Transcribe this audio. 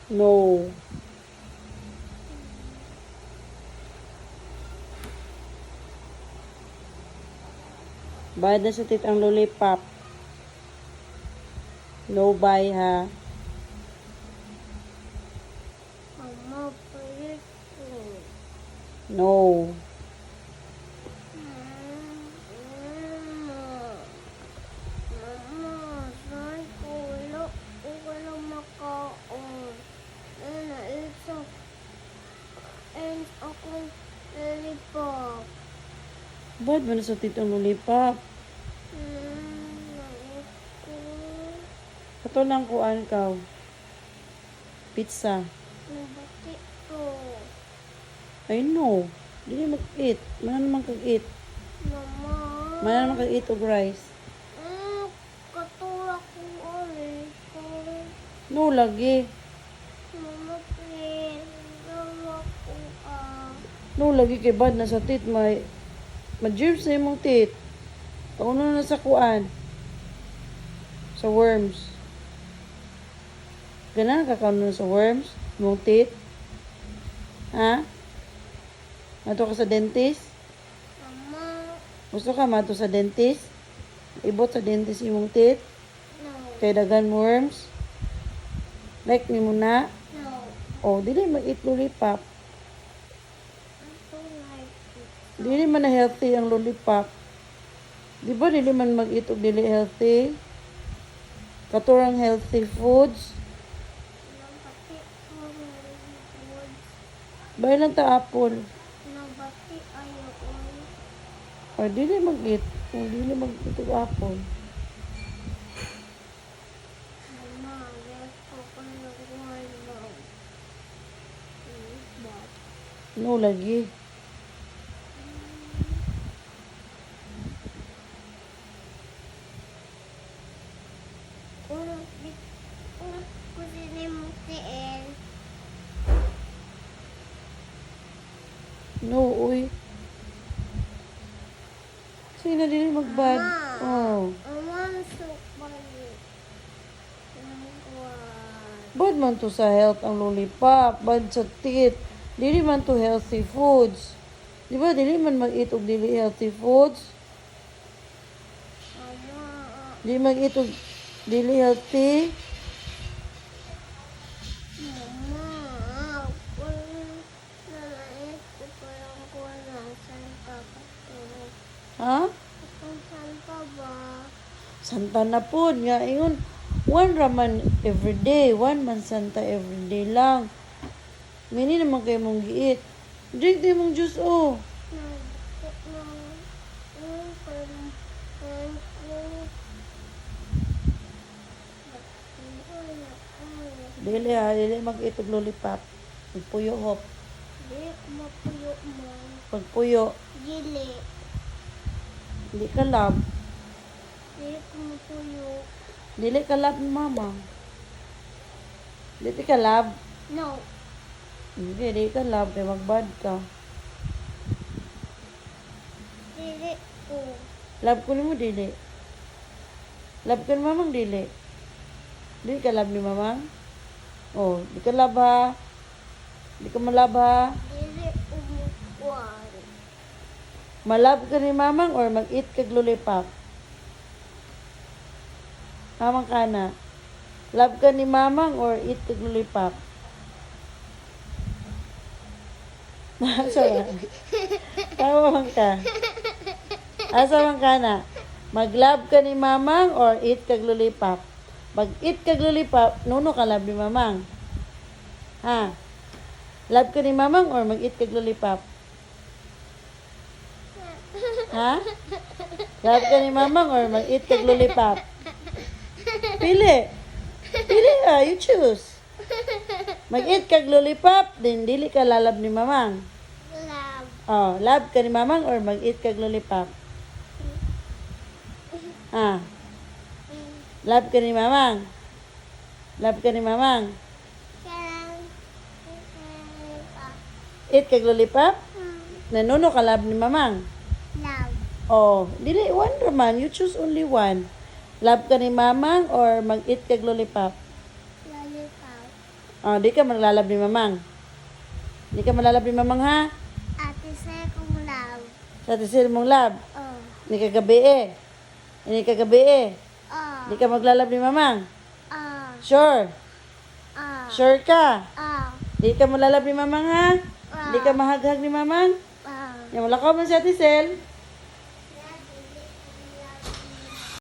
No. Bayad na sa tit ang lollipop. No buy ha. Mama, palit ko. No. Mama, saan ko wala makaon. Ito. And akong lollipop. Bayad mo na sa tit ang lollipop. Nait ko. Kato lang kuan ka. Pizza. Nabati ko. I know. Dili mag-eat. Mana naman kag-eat. Mama. Mana naman kag-eat og rice. Katulak ko ulit. No, lagi. Mama, please. Gawa ko No, lagi kay bad na sa tit. Ma-germs na yung tit. Pauno na sa kuan. Sa worms. Gana kakauno na sa worms? Mong tit? Ha? Mato ka sa dentist? Mama. Gusto ka mato sa dentist? Ibot sa dentist imong tit? No. Kay dagan worms? Like ni mo na? No. Oh, dili mag-eat lollipop. I don't like it. Dili man na healthy ang lollipop. Di ba dili man mag-eat og dili healthy? Katurang healthy foods. Nabati ko ng Bay lang ta apple. Nabati ayoon. O dili mag-eat. O dili mag-eat og apple. Mama, yes ko kung nagawin mo. But, No lagi. kung kusinin mo tiin, No, uy. Sige na dili magbad. Mama. Oh. Mama, soup balik. Nagwan. Bad man to sa health ang lollipop. Bad sa teeth. Dili man to healthy foods. Di ba dili man mag-eat og dili healthy foods? Mama, Dili mag-eat og dili healthy. Mama, kung nalait ko parang kung nasan ka pa to. Ha? Kung saan ka ba? Santa na po. Nga, ingon, one raman everyday. One man Santa everyday lang. Mini naman kayo mong giit. Drink din mong juice, oh. Dili ha, dili mag-eat og lollipop. Pagpuyo hop. Di, mapuyo mo. Pagpuyo, Dili. di ka love. Di, mapuyo. Dili ka love ni mama. Dili ka love. No. Hindi, dili ka love. Kaya magbad ka. Dili ko. Love ko ni mo, dili. Love ka ni mamang, dili. Dili ka love ni mamang. Oh, di ka love ha. Di ka malove ha. Dili umukuan. Malove ka ni mamang or mag-eat kag lollipop. Mamang ka na. Love ka ni mamang or eat kag lollipop. Asa man? Tawa man ka. Asa man ka na? Mag-love ka ni mamang or eat kag lollipop. Mag-eat kag lollipop, nuno ka love ni mamang. Ha? Love ka ni mamang or mag-eat kag lollipop? Ha? Love ka ni mamang or mag-eat kag lollipop? Pili. Pili ah, you choose. Mag-eat kag lollipop, din dili ka lalab ni mamang. Love. Oh, love ka ni mamang or mag-eat kag lollipop? Ah, love ka ni mamang. Love ka ni mamang. Kailan. Eat kag lollipop? Nanuno ka love ni mamang. Love. Oh, dili one raman, you choose only one. Love ka ni mamang or mag-eat kag lollipop? Lollipop. Oh, di ka maglalab ni mamang. Di ka malalab ni mamang ha? Ate Sel kong love. Sa tisil mong lab. Oh. Hindi ka gabi eh. Hindi ka gabi eh. Oh. Di ka maglalab ni mamang. Oh. Sure. Oh. Sure ka. Oh. Di ka malalab ni mamang ha? Oh. Di ka mahaghag ni mamang? Oh. Yan, wala ka man sa tisil.